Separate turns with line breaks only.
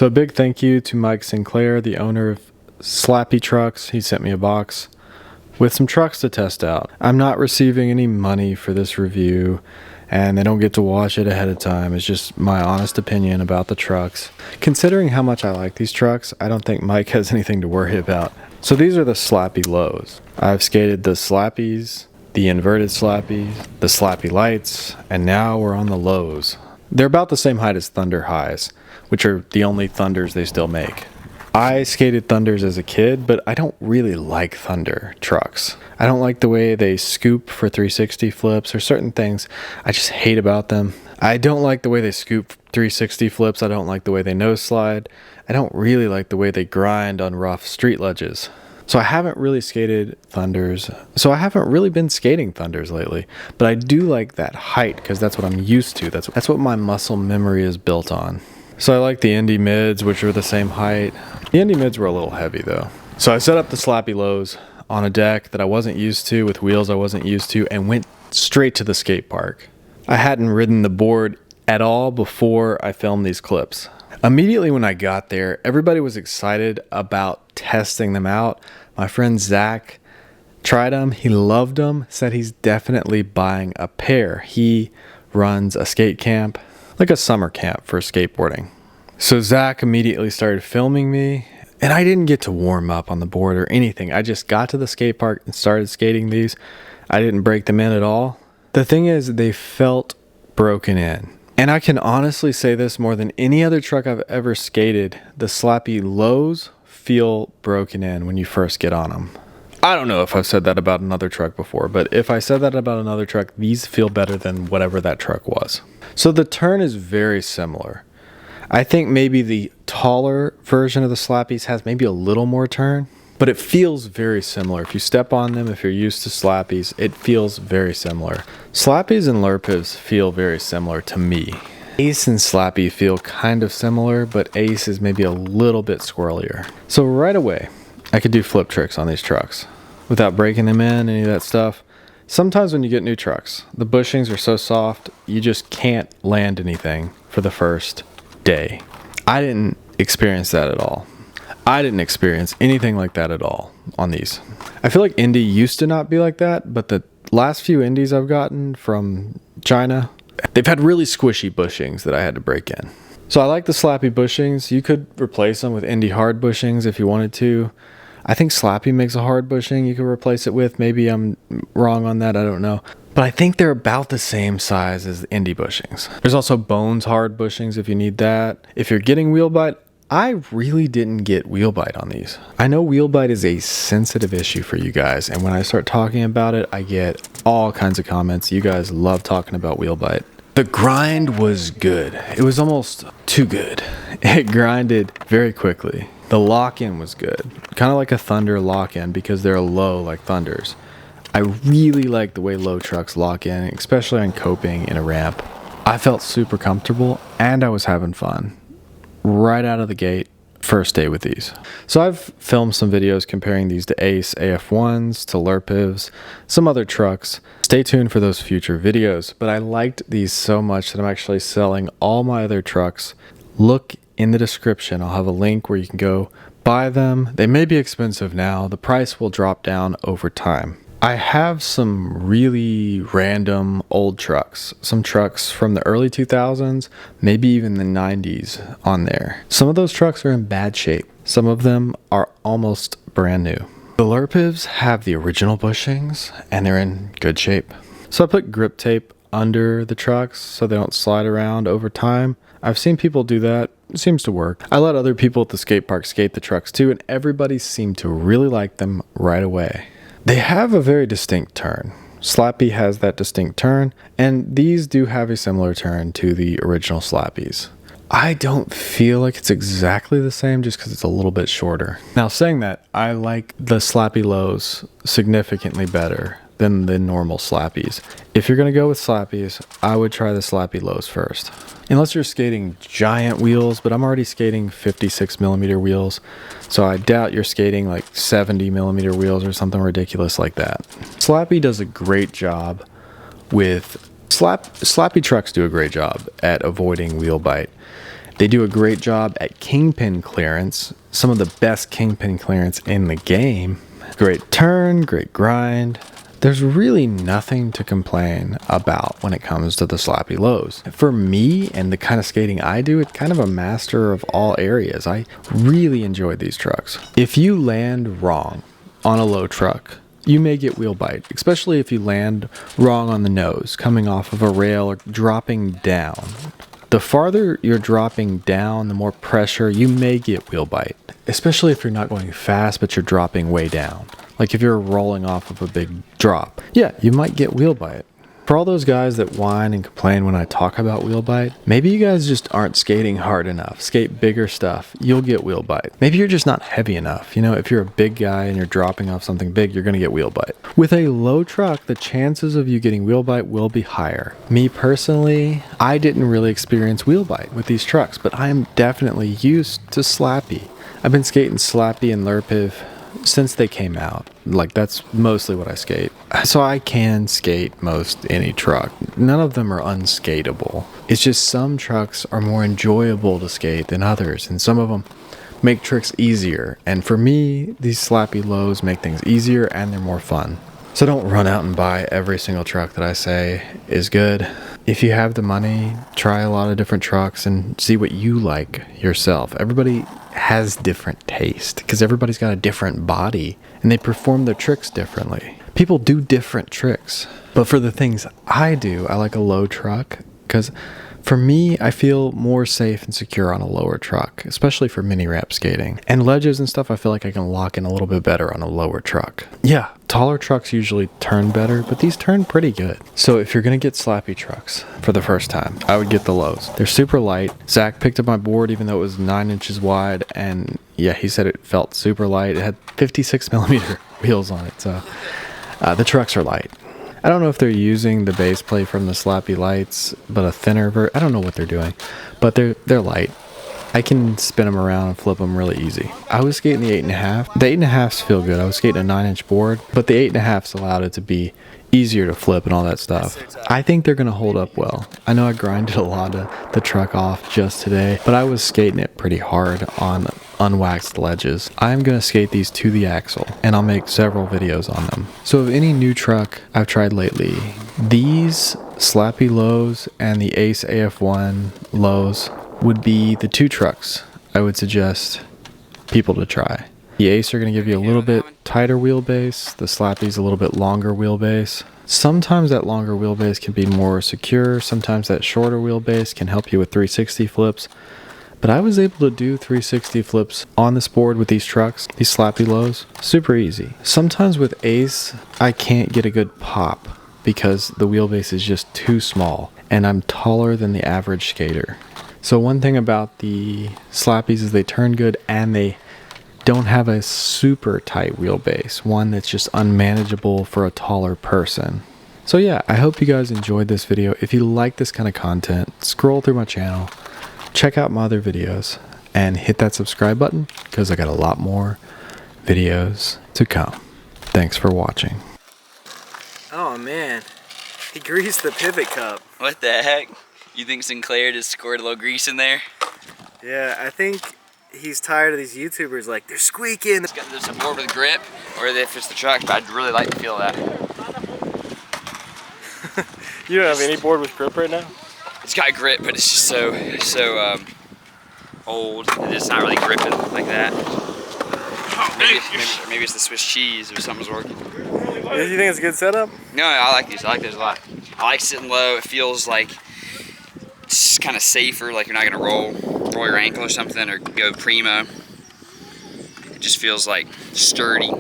So a big thank you to Mike Sinclair, the owner of Slappy Trucks. He sent me a box with some trucks to test out. I'm not receiving any money for this review, and they don't get to watch it ahead of time. It's just my honest opinion about the trucks. Considering how much I like these trucks, I don't think Mike has anything to worry about. So these are the Slappy lows. I've skated the Slappies, the inverted Slappies, the Slappy lights, and now we're on the lows. They're about the same height as Thunder highs, which are the only Thunders they still make. I skated Thunders as a kid, but I don't really like Thunder trucks. I don't like the way they scoop for 360 flips or certain things I just hate about them. I don't like the way they scoop 360 flips. I don't like the way they nose slide. I don't really like the way they grind on rough street ledges. So I haven't really skated Thunders. So I haven't really been skating Thunders lately, but I do like that height because that's what I'm used to. That's what my muscle memory is built on. So I like the Indy mids, which are the same height. The Indy mids were a little heavy though. So I set up the Slappy lows on a deck that I wasn't used to with wheels I wasn't used to and went straight to the skate park. I hadn't ridden the board at all before I filmed these clips. Immediately when I got there, everybody was excited about testing them out. My friend Zach tried them, he loved them, said he's definitely buying a pair. He runs a skate camp, like a summer camp for skateboarding. So Zach immediately started filming me, and I didn't get to warm up on the board or anything. I just got to the skate park and started skating these. I didn't break them in at all. The thing is, they felt broken in. And I can honestly say this more than any other truck I've ever skated, the Slappy lows feel broken in when you first get on them. I don't know if I've said that about another truck before, but if I said that about another truck, these feel better than whatever that truck was. So the turn is very similar. I think maybe the taller version of the Slappies has maybe a little more turn, but it feels very similar. If you step on them, if you're used to Slappies, it feels very similar. Slappies and Lurpivs feel very similar to me. Ace and Slappy feel kind of similar, but Ace is maybe a little bit squirrelier. So right away, I could do flip tricks on these trucks without breaking them in, any of that stuff. Sometimes when you get new trucks, the bushings are so soft, you just can't land anything for the first day. I didn't experience that at all. I didn't experience anything like that at all on these. I feel like Indy used to not be like that, but the last few Indies I've gotten from China, they've had really squishy bushings that I had to break in. So I like the Slappy bushings. You could replace them with Indy hard bushings if you wanted to. I think Slappy makes a hard bushing you could replace it with. Maybe I'm wrong on that, I don't know. But I think they're about the same size as the Indy bushings. There's also Bones hard bushings if you need that. If you're getting wheel bite, I really didn't get wheel bite on these. I know wheel bite is a sensitive issue for you guys, and when I start talking about it, I get all kinds of comments. You guys love talking about wheel bite. The grind was good. It was almost too good. It grinded very quickly. The lock-in was good. Kind of like a Thunder lock-in because they're low like Thunders. I really like the way low trucks lock in, especially on coping in a ramp. I felt super comfortable and I was having fun. Right out of the gate, first day with these. So I've filmed some videos comparing these to Ace AF1s, to Lurpivs, some other trucks. Stay tuned for those future videos, but I liked these so much that I'm actually selling all my other trucks. Look in the description. I'll have a link where you can go buy them. They may be expensive now. The price will drop down over time. I have some really random old trucks, some trucks from the early 2000s, maybe even the 90s on there. Some of those trucks are in bad shape. Some of them are almost brand new. The Lurpivs have the original bushings and they're in good shape. So I put grip tape under the trucks so they don't slide around over time. I've seen people do that. It seems to work. I let other people at the skate park skate the trucks too, and everybody seemed to really like them right away. They have a very distinct turn. Slappy has that distinct turn, and these do have a similar turn to the original Slappies. I don't feel like it's exactly the same just because it's a little bit shorter. Now saying that, I like the Slappy lows significantly better than the normal Slappies. If you're gonna go with Slappies, I would try the Slappy lows first. Unless you're skating giant wheels, but I'm already skating 56 millimeter wheels, so I doubt you're skating like 70 millimeter wheels or something ridiculous like that. Slappy does a great job with Slappy trucks do a great job at avoiding wheel bite. They do a great job at kingpin clearance, some of the best kingpin clearance in the game. Great turn, great grind. There's really nothing to complain about when it comes to the Slappy lows. For me and the kind of skating I do, it's kind of a master of all areas. I really enjoy these trucks. If you land wrong on a low truck, you may get wheel bite, especially if you land wrong on the nose, coming off of a rail or dropping down. The farther you're dropping down, the more pressure, you may get wheel bite, especially if you're not going fast, but you're dropping way down. Like if you're rolling off of a big drop, yeah, you might get wheel bite. For all those guys that whine and complain when I talk about wheel bite, maybe you guys just aren't skating hard enough. Skate bigger stuff, you'll get wheel bite. Maybe you're just not heavy enough. You know, if you're a big guy and you're dropping off something big, you're gonna get wheel bite. With a low truck, the chances of you getting wheel bite will be higher. Me personally, I didn't really experience wheel bite with these trucks, but I am definitely used to Slappy. I've been skating Slappy and Lurpiv since they came out. Like, that's mostly what I skate. So I can skate most any truck. None of them are unskateable. It's just some trucks are more enjoyable to skate than others, and some of them make tricks easier. And for me, these Slappy lows make things easier and they're more fun. So don't run out and buy every single truck that I say is good. If you have the money, try a lot of different trucks and see what you like yourself. Everybody has different taste because everybody's got a different body and they perform their tricks differently. People do different tricks. But for the things I do, I like a low truck because for me, I feel more safe and secure on a lower truck, especially for mini ramp skating. And ledges and stuff, I feel like I can lock in a little bit better on a lower truck. Yeah, taller trucks usually turn better, but these turn pretty good. So if you're gonna get Slappy trucks for the first time, I would get the lows. They're super light. Zach picked up my board even though it was 9 inches wide, and yeah, he said it felt super light. It had 56 millimeter wheels on it, so the trucks are light. I don't know if they're using the base plate from the Slappy lights, but a thinner I don't know what they're doing, but they're light. I can spin them around and flip them really easy. I was skating the 8.5. The 8.5s feel good. I was skating a 9-inch board, but the 8.5s allowed it to be easier to flip and all that stuff. I think they're gonna hold up well. I know I grinded a lot of the truck off just today, but I was skating it pretty hard on unwaxed ledges. I'm gonna skate these to the axle and I'll make several videos on them. So of any new truck I've tried lately, these Slappy lows and the Ace AF1 lows would be the two trucks I would suggest people to try. The Ace are going to give you a little bit tighter wheelbase. The Slappy's a little bit longer wheelbase. Sometimes that longer wheelbase can be more secure. Sometimes that shorter wheelbase can help you with 360 flips. But I was able to do 360 flips on this board with these trucks, these Slappy lows, super easy. Sometimes with Ace, I can't get a good pop because the wheelbase is just too small and I'm taller than the average skater. So one thing about the Slappies is they turn good and they don't have a super tight wheelbase, one that's just unmanageable for a taller person. So yeah, I hope you guys enjoyed this video. If you like this kind of content, scroll through my channel, check out my other videos, and hit that subscribe button because I got a lot more videos to come. Thanks for watching.
Oh man, he greased the pivot cup.
What the heck? You think Sinclair just scored a little grease in there?
Yeah, I think he's tired of these YouTubers like, they're squeaking.
There's a board with grip, or if it's the truck, but I'd really like to feel that.
You don't have any board with grip right now?
It's got grip, but it's just so old. It's not really gripping like that. Maybe it's the Swiss cheese or something's working.
Do you think it's a good setup?
No, I like these. I like those a lot. I like sitting low. It feels like it's kind of safer, like you're not gonna roll your ankle or something or go primo. It just feels like sturdy.